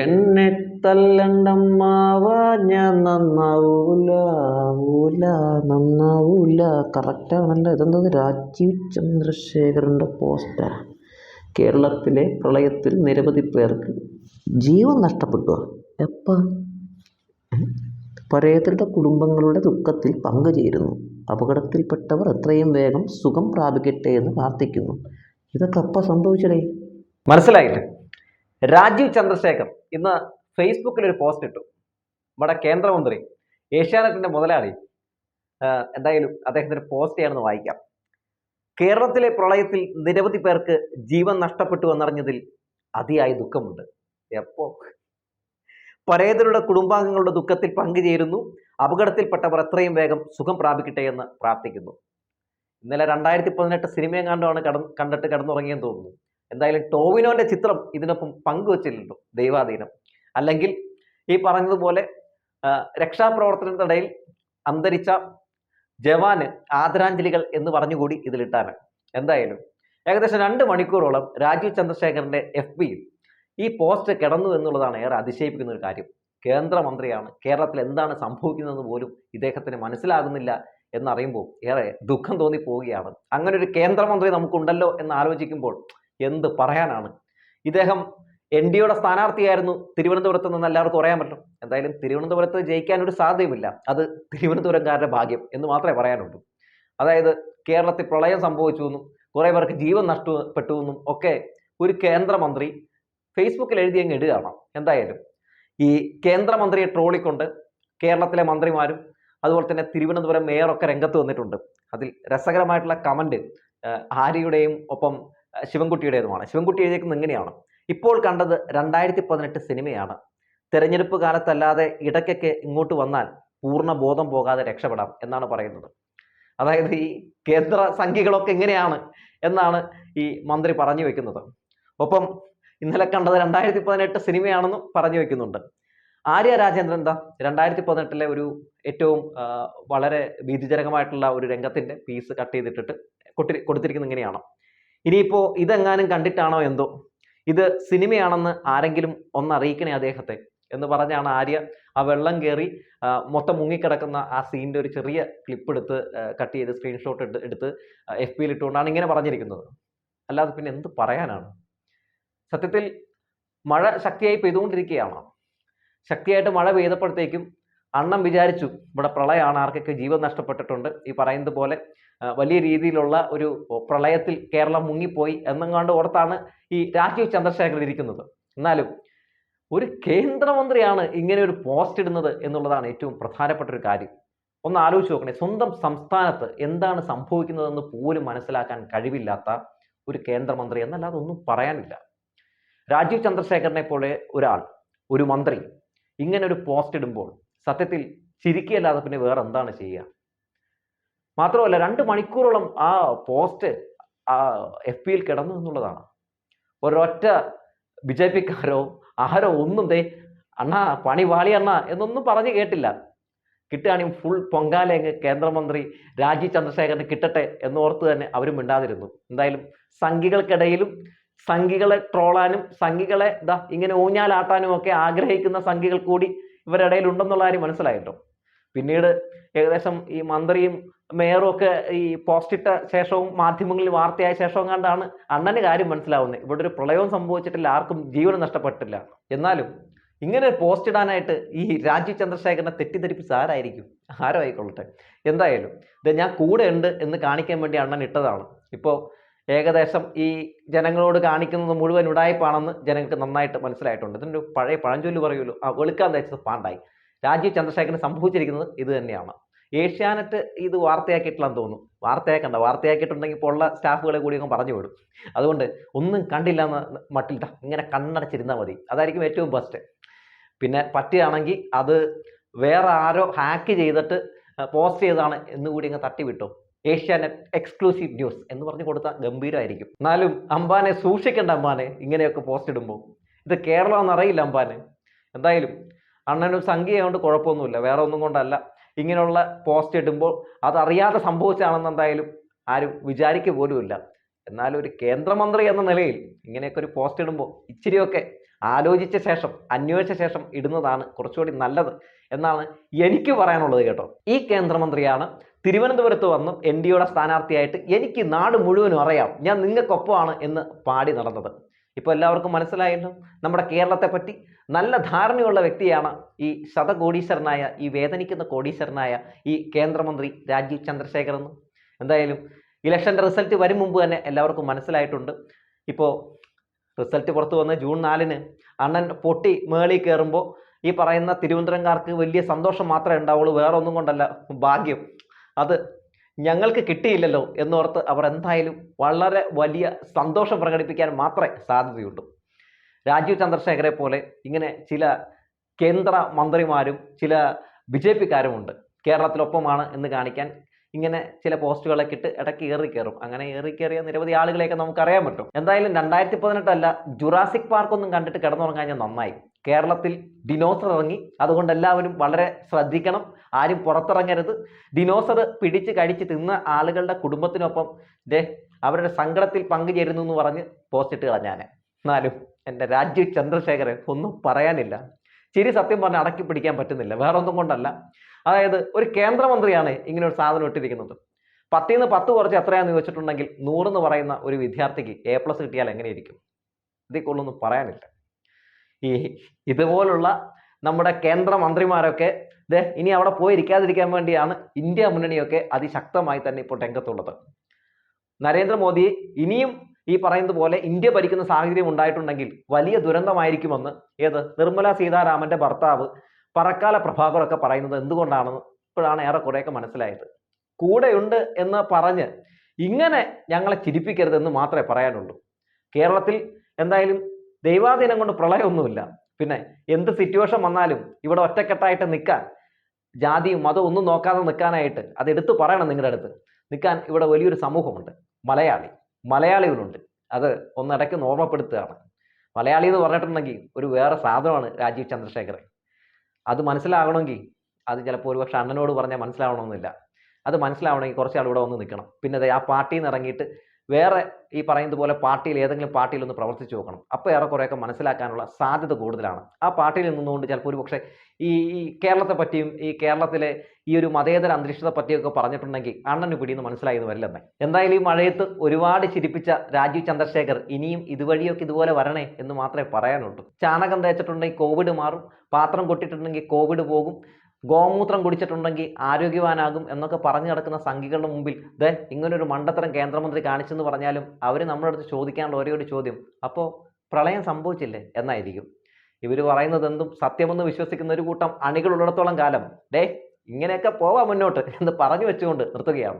എന്നെ തല്ലണ്ടമ്മാവ, ഞാൻ നന്നാവൂല ഊല നന്നാവൂല. കറക്റ്റാണല്ലോ. ഇതെന്തത് രാജീവ് ചന്ദ്രശേഖരൻ്റെ പോസ്റ്റാ. കേരളത്തിലെ പ്രളയത്തിൽ നിരവധി പേർക്ക് ജീവൻ നഷ്ടപ്പെട്ടു. എപ്പോൾ? പരേതരുടെ കുടുംബങ്ങളുടെ ദുഃഖത്തിൽ പങ്കുചേരുന്നു. അപകടത്തിൽപ്പെട്ടവർ എത്രയും വേഗം സുഖം പ്രാപിക്കട്ടെ എന്ന് പ്രാർത്ഥിക്കുന്നു. ഇതൊക്കെ എപ്പോൾ സംഭവിച്ചടേ? മനസ്സിലായില്ലേ? രാജീവ് ചന്ദ്രശേഖർ ഇന്ന് ഫേസ്ബുക്കിൽ ഒരു പോസ്റ്റ് ഇട്ടു. നമ്മുടെ കേന്ദ്രമന്ത്രി, ഏഷ്യാനെറ്റിന്റെ മുതലാളി, എന്തായാലും അദ്ദേഹത്തിന്റെ പോസ്റ്റ് ചെയ്യാണെന്ന് വായിക്കാം. കേരളത്തിലെ പ്രളയത്തിൽ നിരവധി പേർക്ക് ജീവൻ നഷ്ടപ്പെട്ടു എന്നറിഞ്ഞതിൽ അതിയായ ദുഃഖമുണ്ട്. എപ്പോ? പരേതരുടെ കുടുംബാംഗങ്ങളുടെ ദുഃഖത്തിൽ പങ്കുചേരുന്നു. അപകടത്തിൽപ്പെട്ടവർ എത്രയും വേഗം സുഖം പ്രാപിക്കട്ടെ എന്ന് പ്രാർത്ഥിക്കുന്നു. ഇന്നലെ 2018 സിനിമയെങ്ങാണ്ടാണ് കണ്ടിട്ട് കിടന്നുറങ്ങിയെന്ന് തോന്നുന്നു. എന്തായാലും ടോവിനോന്റെ ചിത്രം ഇതിനൊപ്പം പങ്കുവച്ചില്ലല്ലോ. ദൈവാധീനം. അല്ലെങ്കിൽ ഈ പറഞ്ഞതുപോലെ രക്ഷാപ്രവർത്തനത്തിനിടയിൽ അന്തരിച്ച ജവാന് ആദരാഞ്ജലികൾ എന്ന് പറഞ്ഞുകൂടി ഇതിലിട്ടാണ്. എന്തായാലും ഏകദേശം 2 മണിക്കൂറോളം രാജീവ് ചന്ദ്രശേഖരന്റെ FBയിൽ ഈ പോസ്റ്റ് കിടന്നു എന്നുള്ളതാണ് ഏറെ അതിശയിപ്പിക്കുന്ന ഒരു കാര്യം. കേന്ദ്രമന്ത്രിയാണ്, കേരളത്തിൽ എന്താണ് സംഭവിക്കുന്നതെന്ന് പോലും ഇദ്ദേഹത്തിന് മനസ്സിലാകുന്നില്ല എന്നറിയുമ്പോൾ ഏറെ ദുഃഖം തോന്നിപ്പോവുകയാണ്. അങ്ങനെ ഒരു കേന്ദ്രമന്ത്രി നമുക്കുണ്ടല്ലോ എന്ന് ആലോചിക്കുമ്പോൾ എന്ത് പറയാനാണ്. ഇദ്ദേഹം NDAയുടെ സ്ഥാനാർത്ഥിയായിരുന്നു തിരുവനന്തപുരത്ത് നിന്ന് എല്ലാവർക്കും അറിയാൻ പറ്റും. എന്തായാലും തിരുവനന്തപുരത്ത് ജയിക്കാൻ ഒരു സാധ്യതയുമില്ല. അത് തിരുവനന്തപുരംകാരുടെ ഭാഗ്യം എന്ന് മാത്രമേ പറയാനുള്ളൂ. അതായത് കേരളത്തിൽ പ്രളയം സംഭവിച്ചു എന്നും കുറേ പേർക്ക് ജീവൻ നഷ്ടപ്പെട്ടു എന്നും ഒക്കെ ഒരു കേന്ദ്രമന്ത്രി ഫേസ്ബുക്കിൽ എഴുതി അങ്ങ് ഇടുകയാണ്. എന്തായാലും ഈ കേന്ദ്രമന്ത്രിയെ ട്രോളിക്കൊണ്ട് കേരളത്തിലെ മന്ത്രിമാരും അതുപോലെ തന്നെ തിരുവനന്തപുരം മേയറൊക്കെ രംഗത്ത് വന്നിട്ടുണ്ട്. അതിൽ രസകരമായിട്ടുള്ള കമന്റ് ആര്യയുടെയും ഒപ്പം ശിവൻകുട്ടിയുടേതുമാണ്. ശിവൻകുട്ടി എഴുതിയിരിക്കുന്നത് ഇങ്ങനെയാണ്: ഇപ്പോൾ കണ്ടത് 2018 സിനിമയാണ്. തെരഞ്ഞെടുപ്പ് കാലത്തല്ലാതെ ഇടയ്ക്കൊക്കെ ഇങ്ങോട്ട് വന്നാൽ പൂർണ്ണ ബോധം പോകാതെ രക്ഷപ്പെടാം എന്നാണ് പറയുന്നത്. അതായത് ഈ കേന്ദ്ര സംഖ്യകളൊക്കെ എങ്ങനെയാണ് എന്നാണ് ഈ മന്ത്രി പറഞ്ഞു വെക്കുന്നത്. ഒപ്പം ഇന്നലെ കണ്ടത് 2018 സിനിമയാണെന്നും പറഞ്ഞു വെക്കുന്നുണ്ട്. ആര്യ രാജേന്ദ്രൻ എന്താ 2018 ഒരു ഏറ്റവും വളരെ ഭീതിജനകമായിട്ടുള്ള ഒരു രംഗത്തിന്റെ പീസ് കട്ട് ചെയ്തിട്ടിട്ട് കൊടുത്തിരിക്കുന്നത് ഇങ്ങനെയാണ്: ഇനിയിപ്പോ ഇതെങ്ങാനും കണ്ടിട്ടാണോ എന്തോ, ഇത് സിനിമയാണെന്ന് ആരെങ്കിലും ഒന്ന് അറിയിക്കണേ അദ്ദേഹത്തെ എന്ന് പറഞ്ഞാണ് ആര്യ ആ വെള്ളം കയറി മൊത്തം മുങ്ങിക്കിടക്കുന്ന ആ സീനിന്റെ ഒരു ചെറിയ ക്ലിപ്പ് എടുത്ത് കട്ട് ചെയ്ത് സ്ക്രീൻഷോട്ട് എടുത്ത് FBയിൽ ഇട്ടുകൊണ്ടാണ് ഇങ്ങനെ പറഞ്ഞിരിക്കുന്നത്. അല്ലാതെ പിന്നെ എന്ത് പറയാനാണ്? സത്യത്തിൽ മഴ ശക്തിയായി പെയ്തുകൊണ്ടിരിക്കുകയാണ്. ശക്തിയായിട്ട് മഴ പെയ്തപ്പോഴത്തേക്കും അണ്ണം വിചാരിച്ചു ഇവിടെ പ്രളയമാണ്, ആർക്കൊക്കെ ജീവൻ നഷ്ടപ്പെട്ടിട്ടുണ്ട്, ഈ പറയുന്നത് പോലെ വലിയ രീതിയിലുള്ള ഒരു പ്രളയത്തിൽ കേരളം മുങ്ങിപ്പോയി എന്നെങ്ങാണ്ട് ഓർത്താണ് ഈ രാജീവ് ചന്ദ്രശേഖരൻ ഇരിക്കുന്നത്. എന്നാലും ഒരു കേന്ദ്രമന്ത്രിയാണ് ഇങ്ങനെ ഒരു പോസ്റ്റ് ഇടുന്നത് എന്നുള്ളതാണ് ഏറ്റവും പ്രധാനപ്പെട്ട ഒരു കാര്യം. ഒന്ന് ആലോചിച്ച് നോക്കണേ, സ്വന്തം സംസ്ഥാനത്ത് എന്താണ് സംഭവിക്കുന്നതെന്ന് പോലും മനസ്സിലാക്കാൻ കഴിവില്ലാത്ത ഒരു കേന്ദ്രമന്ത്രി എന്നല്ലാതെ ഒന്നും പറയാനില്ല. രാജീവ് ചന്ദ്രശേഖരനെ പോലെ ഒരാൾ, ഒരു മന്ത്രി ഇങ്ങനെ ഒരു പോസ്റ്റ് ഇടുമ്പോൾ സത്യത്തിൽ ചിരിക്കുകയല്ലാതെ പിന്നെ വേറെ എന്താണ് ചെയ്യുക? മാത്രമല്ല 2 മണിക്കൂറോളം ആ പോസ്റ്റ് FBയിൽ കിടന്നു എന്നുള്ളതാണ്. ഒരൊറ്റ BJPക്കാരോ ആരോ ഒന്നും അണ്ണാ പണി വാളി അണ്ണ എന്നൊന്നും പറഞ്ഞു കേട്ടില്ല. കിട്ടുകയാണെങ്കിൽ ഫുൾ പൊങ്കാലയങ്ങ് കേന്ദ്രമന്ത്രി രാജീവ് ചന്ദ്രശേഖരന് കിട്ടട്ടെ എന്നോർത്ത് തന്നെ അവരും മിണ്ടാതിരുന്നു. എന്തായാലും സംഘികൾക്കിടയിലും സംഘികളെ ട്രോളാനും സംഘികളെ ഇങ്ങനെ ഊഞ്ഞാലാട്ടാനും ഒക്കെ ആഗ്രഹിക്കുന്ന സംഘികൾ കൂടി ഇവരുടെ ഇടയിൽ ഉണ്ടെന്നുള്ള കാര്യം മനസ്സിലായിട്ടോ. പിന്നീട് ഏകദേശം ഈ മന്ത്രിയും മേയറും ഒക്കെ ഈ പോസ്റ്റിട്ട ശേഷവും മാധ്യമങ്ങളിൽ വാർത്തയായ ശേഷവും കണ്ടാണ് അണ്ണന് കാര്യം മനസ്സിലാവുന്നത്. ഇവിടെ ഒരു പ്രളയവും സംഭവിച്ചിട്ടില്ല, ആർക്കും ജീവനം നഷ്ടപ്പെട്ടില്ല. എന്നാലും ഇങ്ങനെ പോസ്റ്റ് ഇടാനായിട്ട് ഈ രാജീവ് ചന്ദ്രശേഖരനെ തെറ്റിദ്ധരിപ്പിച്ച് ആരായിരിക്കും? ആരോ ആയിക്കൊള്ളട്ടെ. എന്തായാലും ഇത് ഞാൻ കൂടെ ഉണ്ട് എന്ന് കാണിക്കാൻ വേണ്ടി അണ്ണൻ ഇട്ടതാണ്. ഇപ്പോൾ ഏകദേശം ഈ ജനങ്ങളോട് കാണിക്കുന്നത് മുഴുവൻ ഉടായ്പാണെന്ന് ജനങ്ങൾക്ക് നന്നായിട്ട് മനസ്സിലായിട്ടുണ്ട്. ഇതിൻ്റെ പഴയ പഴഞ്ചൊല്ല് പറയുമല്ലോ, വെളുക്കാൻ തേച്ചത് പാണ്ടായി. രാജീവ് ചന്ദ്രശേഖരന് സംഭവിച്ചിരിക്കുന്നത് ഇത് തന്നെയാണ്. ഏഷ്യാനെറ്റ് ഇത് വാർത്തയാക്കിയിട്ടില്ലെന്ന് തോന്നുന്നു. വാർത്തയാക്കിയിട്ടുണ്ടെങ്കിൽ ഇപ്പോൾ ഉള്ള സ്റ്റാഫുകളെ കൂടി അങ്ങ് പറഞ്ഞു വിടും. അതുകൊണ്ട് ഒന്നും കണ്ടില്ല എന്ന മട്ടിൽ ഇങ്ങനെ കണ്ണടച്ചിരുന്നാൽ മതി, അതായിരിക്കും ഏറ്റവും ബെസ്റ്റ്. പിന്നെ പറ്റുകയാണെങ്കിൽ അത് വേറെ ആരോ ഹാക്ക് ചെയ്തിട്ട് പോസ്റ്റ് ചെയ്തതാണ് എന്നുകൂടി അങ്ങ് തട്ടിവിട്ടോ. ഏഷ്യാനെറ്റ് എക്സ്ക്ലൂസീവ് ന്യൂസ് എന്ന് പറഞ്ഞു കൊടുത്താൽ ഗംഭീരമായിരിക്കും. എന്നാലും അംബാനെ സൂക്ഷിക്കേണ്ട, അംബാനെ ഇങ്ങനെയൊക്കെ പോസ്റ്റ് ഇടുമ്പോൾ. ഇത് കേരളം എന്നറിയില്ല അംബാന്. എന്തായാലും അണ്ണനും സംഖ്യയായതുകൊണ്ട് കുഴപ്പമൊന്നുമില്ല, വേറെ ഒന്നും കൊണ്ടല്ല. ഇങ്ങനെയുള്ള പോസ്റ്റ് ഇടുമ്പോൾ അതറിയാതെ സംഭവിച്ചാണെന്ന് എന്തായാലും ആരും വിചാരിക്കുക പോലുമില്ല. എന്നാലും ഒരു കേന്ദ്രമന്ത്രി എന്ന നിലയിൽ ഇങ്ങനെയൊക്കെ ഒരു പോസ്റ്റ് ഇടുമ്പോൾ ഇച്ചിരിയൊക്കെ ആലോചിച്ച ശേഷം അന്വേഷിച്ച ശേഷം ഇടുന്നതാണ് കുറച്ചുകൂടി നല്ലത് എന്നാണ് എനിക്ക് പറയാനുള്ളത് കേട്ടോ. ഈ കേന്ദ്രമന്ത്രിയാണ് തിരുവനന്തപുരത്ത് വന്ന് എൻ ഡി എയുടെ സ്ഥാനാർത്ഥിയായിട്ട് എനിക്ക് നാട് മുഴുവനും അറിയാം, ഞാൻ നിങ്ങൾക്കൊപ്പമാണ് എന്ന് പാടി നടന്നത്. ഇപ്പോൾ എല്ലാവർക്കും മനസ്സിലായല്ലോ നമ്മുടെ കേരളത്തെ പറ്റി നല്ല ധാരണയുള്ള വ്യക്തിയാണ് ഈ ശതകോടീശ്വരനായ, ഈ വേദനിക്കുന്ന കോടീശ്വരനായ ഈ കേന്ദ്രമന്ത്രി രാജീവ് ചന്ദ്രശേഖർ എന്ന്. എന്തായാലും ഇലക്ഷൻ്റെ റിസൾട്ട് വരും മുമ്പ് തന്നെ എല്ലാവർക്കും മനസ്സിലായിട്ടുണ്ട്. ഇപ്പോൾ റിസൾട്ട് പുറത്തു വന്ന് ജൂൺ 4-ന് അണ്ണൻ പൊട്ടി മേളിൽ കയറുമ്പോൾ ഈ പറയുന്ന തിരുവനന്തപുരംകാർക്ക് വലിയ സന്തോഷം മാത്രമേ ഉണ്ടാവുള്ളൂ, വേറെ ഒന്നും കൊണ്ടല്ല, ഭാഗ്യം അത് ഞങ്ങൾക്ക് കിട്ടിയില്ലല്ലോ എന്നോർത്ത് അവർ എന്തായാലും വളരെ വലിയ സന്തോഷം പ്രകടിപ്പിക്കാൻ മാത്രമേ സാധ്യതയുള്ളൂ. രാജീവ് ചന്ദ്രശേഖരെ പോലെ ഇങ്ങനെ ചില കേന്ദ്ര മന്ത്രിമാരും ചില BJP-കാരുമുണ്ട് കേരളത്തിലൊപ്പമാണ് എന്ന് കാണിക്കാൻ. ഇങ്ങനെ ചില പോസ്റ്റുകളൊക്കെ ഇട്ട് ഇടയ്ക്ക് ഏറിക്കയറും. അങ്ങനെ ഏറിക്കയറിയ നിരവധി ആളുകളെയൊക്കെ നമുക്കറിയാൻ പറ്റും. എന്തായാലും 2018 അല്ല, ജുറാസിക് പാർക്കൊന്നും കണ്ടിട്ട് കിടന്നുറങ്ങാൻ ഞാൻ നന്നായി. കേരളത്തിൽ ഡിനോസർ ഇറങ്ങി, അതുകൊണ്ട് എല്ലാവരും വളരെ ശ്രദ്ധിക്കണം, ആരും പുറത്തിറങ്ങരുത്. ഡിനോസർ പിടിച്ച് കടിച്ച് തിന്ന ആളുകളുടെ കുടുംബത്തിനൊപ്പം അവരുടെ സങ്കടത്തിൽ പങ്കുചേരുന്നു എന്ന് പറഞ്ഞ് പോസ്റ്റ് ഇട്ട് കളഞ്ഞാൻ. എന്നാലും എൻ്റെ രാജീവ് ചന്ദ്രശേഖരൻ ഒന്നും പറയാനില്ല. ചിരി സത്യം പറഞ്ഞ് അടക്കി പിടിക്കാൻ പറ്റുന്നില്ല, വേറെ ഒന്നും കൊണ്ടല്ല. അതായത് ഒരു കേന്ദ്രമന്ത്രിയാണ് ഇങ്ങനെ ഒരു സാധനം ഇട്ടിരിക്കുന്നത്. 10-ൽ നിന്ന് 10 കുറച്ച് എത്രയാണെന്ന് ചോദിച്ചിട്ടുണ്ടെങ്കിൽ 100 എന്ന് പറയുന്ന ഒരു വിദ്യാർത്ഥിക്ക് A+ കിട്ടിയാൽ എങ്ങനെയിരിക്കും? ഇതിൽ കൂടുതലൊന്നും പറയാനില്ല. ഈ ഇതുപോലുള്ള നമ്മുടെ കേന്ദ്രമന്ത്രിമാരൊക്കെ ഇനി അവിടെ പോയിരിക്കാതിരിക്കാൻ വേണ്ടിയാണ് ഇന്ത്യ മുന്നണിയൊക്കെ അതിശക്തമായി തന്നെ ഇപ്പോൾ രംഗത്തുള്ളത്. നരേന്ദ്രമോദി ഇനിയും ഈ പറയുന്നത് പോലെ ഇന്ത്യ ഭരിക്കുന്ന സാഹചര്യം ഉണ്ടായിട്ടുണ്ടെങ്കിൽ വലിയ ദുരന്തമായിരിക്കുമെന്ന് നിർമ്മല സീതാരാമന്റെ ഭർത്താവ് പറക്കാല പ്രഭാകറൊക്കെ പറയുന്നത് എന്തുകൊണ്ടാണെന്ന് ഇപ്പോഴാണ് ഏറെക്കുറെയൊക്കെ മനസ്സിലായത്. കൂടെയുണ്ട് എന്ന് പറഞ്ഞ് ഇങ്ങനെ ഞങ്ങളെ ചിരിപ്പിക്കരുതെന്ന് മാത്രമേ പറയാനുള്ളൂ. കേരളത്തിൽ എന്തായാലും ദൈവാധീനം കൊണ്ട് പ്രളയമൊന്നുമില്ല. പിന്നെ എന്ത് സിറ്റുവേഷൻ വന്നാലും ഇവിടെ ഒറ്റക്കെട്ടായിട്ട് നിൽക്കാൻ, ജാതിയും മതവും ഒന്നും നോക്കാതെ നിൽക്കാനായിട്ട്, അത് എടുത്തു പറയണം നിങ്ങളുടെ അടുത്ത്, നിൽക്കാൻ ഇവിടെ വലിയൊരു സമൂഹമുണ്ട്. മലയാളികളുണ്ട്. അത് ഒന്നിടയ്ക്ക് ഓർമ്മപ്പെടുത്തുകയാണ്. മലയാളി എന്ന് പറഞ്ഞിട്ടുണ്ടെങ്കിൽ ഒരു വേറെ സാധനമാണ് രാജീവ് ചന്ദ്രശേഖരൻ. അത് മനസ്സിലാകണമെങ്കിൽ അത് ചിലപ്പോൾ ഒരുപക്ഷെ അണ്ണനോട് പറഞ്ഞാൽ മനസ്സിലാവണമെന്നില്ല. അത് മനസ്സിലാവണമെങ്കിൽ കുറച്ചാൾ ഇവിടെ വന്ന് നിൽക്കണം. പിന്നെ ആ പാർട്ടിയിൽ നിന്ന് ഇറങ്ങിയിട്ട് വേറെ ഈ പറയുന്നത് പോലെ ഏതെങ്കിലും പാർട്ടിയിൽ ഒന്ന് പ്രവർത്തിച്ചു നോക്കണം. അപ്പോൾ ഏറെക്കുറെയൊക്കെ മനസ്സിലാക്കാനുള്ള സാധ്യത കൂടുതലാണ്. ആ പാർട്ടിയിൽ നിന്നുകൊണ്ട് ചിലപ്പോൾ ഒരു പക്ഷേ ഈ കേരളത്തെ പറ്റിയും ഈ കേരളത്തിലെ ഈ ഒരു മതേതര അന്തരീക്ഷത്തെ പറ്റിയൊക്കെ പറഞ്ഞിട്ടുണ്ടെങ്കിൽ അണ്ണന് പിടിയെന്ന് മനസ്സിലായെന്ന് വരില്ലെന്നേ. എന്തായാലും ഈ മഴയത്ത് ഒരുപാട് ചിരിപ്പിച്ച രാജീവ് ചന്ദ്രശേഖർ ഇനിയും ഇതുവഴിയൊക്കെ ഇതുപോലെ വരണേ എന്ന് മാത്രമേ പറയാനുള്ളൂ. ചാണകം തേച്ചിട്ടുണ്ടെങ്കിൽ കോവിഡ് മാറും, പാത്രം കൊട്ടിട്ടുണ്ടെങ്കിൽ കോവിഡ് പോകും, ഗോമൂത്രം കുടിച്ചിട്ടുണ്ടെങ്കിൽ ആരോഗ്യവാനാകും എന്നൊക്കെ പറഞ്ഞു കിടക്കുന്ന സംഘികളുടെ മുമ്പിൽ ഇങ്ങനൊരു മണ്ടത്തരം കേന്ദ്രമന്ത്രി കാണിച്ചെന്ന് പറഞ്ഞാലും അവർ നമ്മുടെ അടുത്ത് ചോദിക്കാനുള്ള ഒരേ ഒരു ചോദ്യം, അപ്പോൾ പ്രളയം സംഭവിച്ചില്ലേ എന്നായിരിക്കും. ഇവർ പറയുന്നത് എന്തും സത്യമെന്ന് വിശ്വസിക്കുന്ന ഒരു കൂട്ടം അണികളുള്ളിടത്തോളം കാലം ഇങ്ങനെയൊക്കെ പോവാം മുന്നോട്ട് എന്ന് പറഞ്ഞു വെച്ചുകൊണ്ട് നിർത്തുകയാണ്.